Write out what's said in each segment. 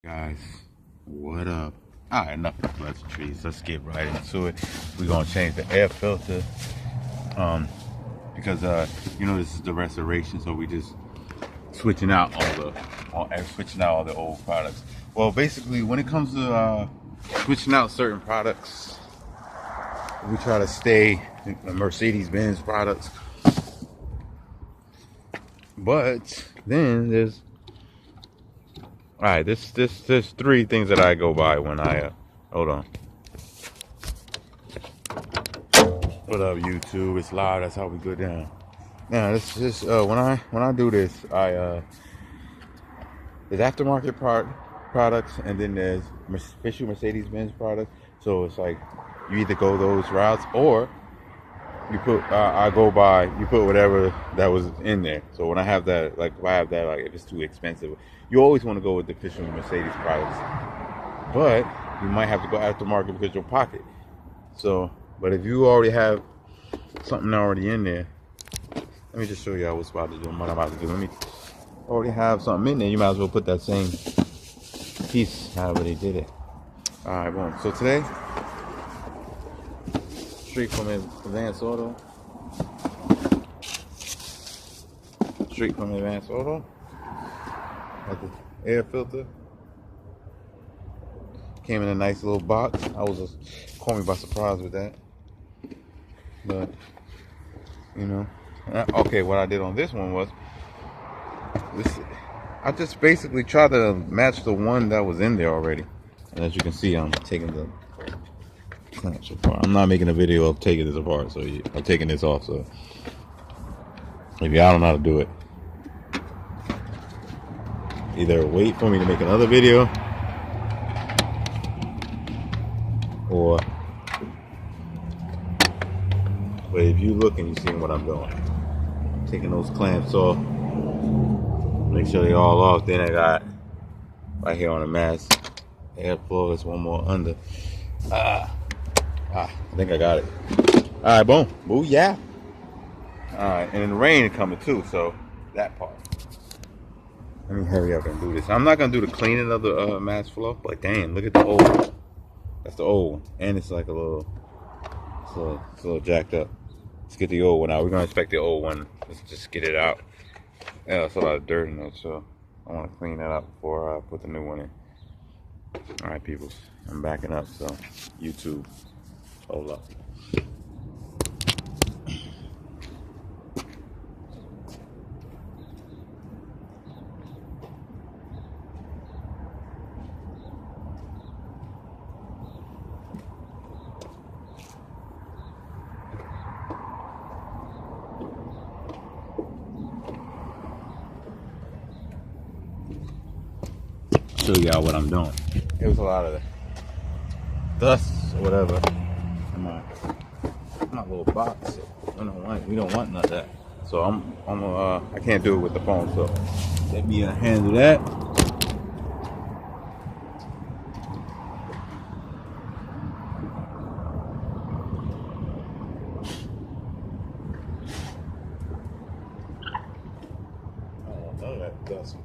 Guys, what up? All right, enough of pleasantries. Let's get right into it. We're gonna change the air filter, because you know this is the restoration, so we just switching out all the old products. Well, basically, when it comes to switching out certain products, we try to stay the Mercedes Benz products. But then there's there's three things that I go by when I hold on. What up, YouTube? It's live. That's how we go down. Now, this just when I do this, there's aftermarket products, and then there's official Mercedes Benz products. So it's like you either go those routes, or you put you put whatever that was in there. So when I have that, like if I have that, like if it's too expensive, you always want to go with the official Mercedes products. But you might have to go aftermarket because your pocket. So, but if you already have something already in there, let me just show you what I'm about to do. Let me already have something in there. You might as well put that same piece however they did it. All right, boom. So today, straight from Advanced Auto. Got the air filter. Came in a nice little box. I was just caught me by surprise with that. But you know, okay. What I did on this one was I just basically tried to match the one that was in there already. And as you can see, I'm taking the clamps apart. I'm not making a video of taking this apart, so I'm taking this off. So maybe I don't know how to do it. Either wait for me to make another video, or but if you look and you see what I'm doing, taking those clamps off, make sure they all off. Then I got right here on the mask, airflow. There's one more under. I think I got it. All right, boom, booyah. All right, and then the rain is coming too, so that part. Let me hurry up and do this. I'm not gonna do the cleaning of the mass flow, but damn, look at the old one. That's the old one, and it's like it's a little jacked up. Let's get the old one out. We're gonna inspect the old one. Let's just get it out. Yeah, there's a lot of dirt in it, so I want to clean that up before I put the new one in. All right, peoples, I'm backing up. So YouTube, hold up. Show y'all what I'm doing. It was a lot of dust or whatever in my little box. We don't want none of that. So I can't do it with the phone. So let me handle that. Oh, none of that dust.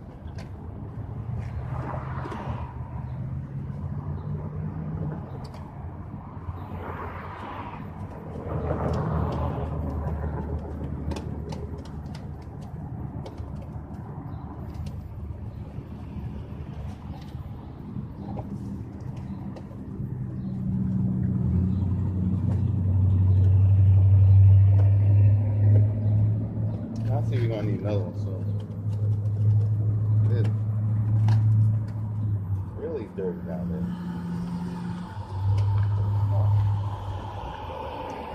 I think we're gonna need another one soon. It's really dirty down there.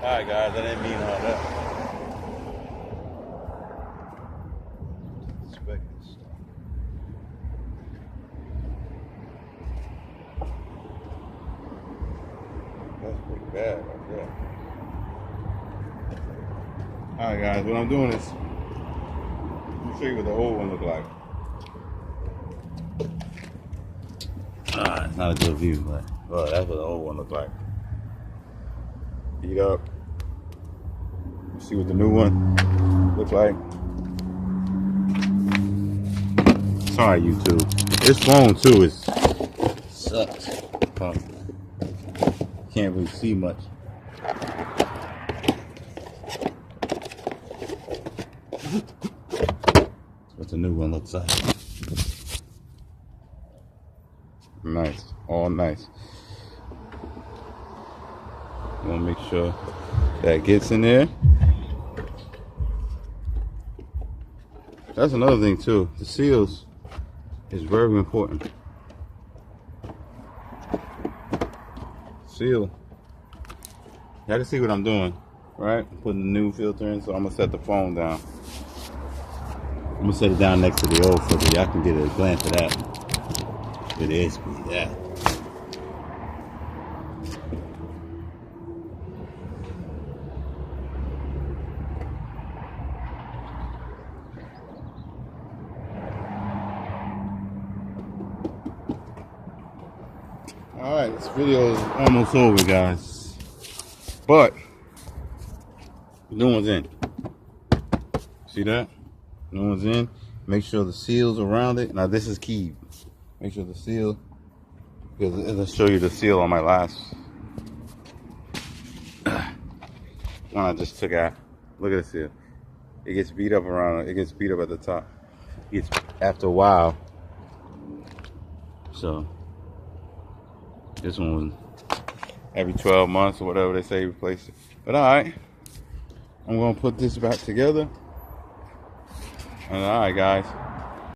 Alright guys, I didn't mean all that. Inspect this stuff. That's pretty bad right there. Alright guys, what I'm doing is show you what the old one looked like. It's not a good view, but that's what the old one looked like. Beat up. You see what the new one looks like. Sorry, YouTube. This phone too is sucks. Can't really see much. That's what the new one looks like. Nice, all nice. You want to make sure that gets in there. That's another thing too. The seals is very important. Seal. Y'all can see what I'm doing, right? I'm putting the new filter in, so I'm gonna set the phone down. I'm gonna set it down next to the old filter. Y'all can get a glance of that. It is that. Alright, this video is almost over, guys. But the new one's in. See that? New one's in. Make sure the seal's around it. Now this is key. Make sure the seal, because it'll show you the seal on my last one I just took out. Look at the seal. It gets beat up around it. It gets beat up at the top. It's after a while. So this one was every 12 months or whatever they say replace it. But alright, I'm gonna put this back together. And alright guys.